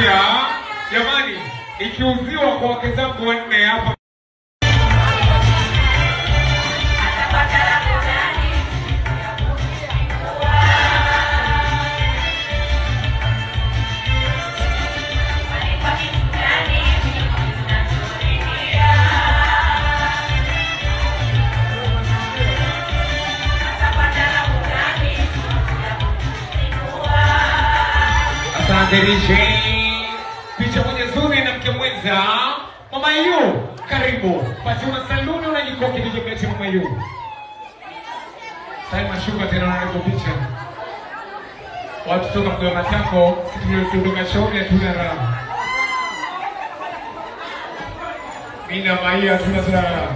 pia. Jamani, ikiuziwa kwa wake zangu wanne hapa. Picha moja nzuri na mke mwenza. Mama Yu, karibu. Basi una saluni unajikoki nije kati Mama Yu. Sasa mashuka tena unaleta picha. Watu toka kwa matako, sisi tunatoka shauri ya tuna raha. Mimi na Maia tuna raha.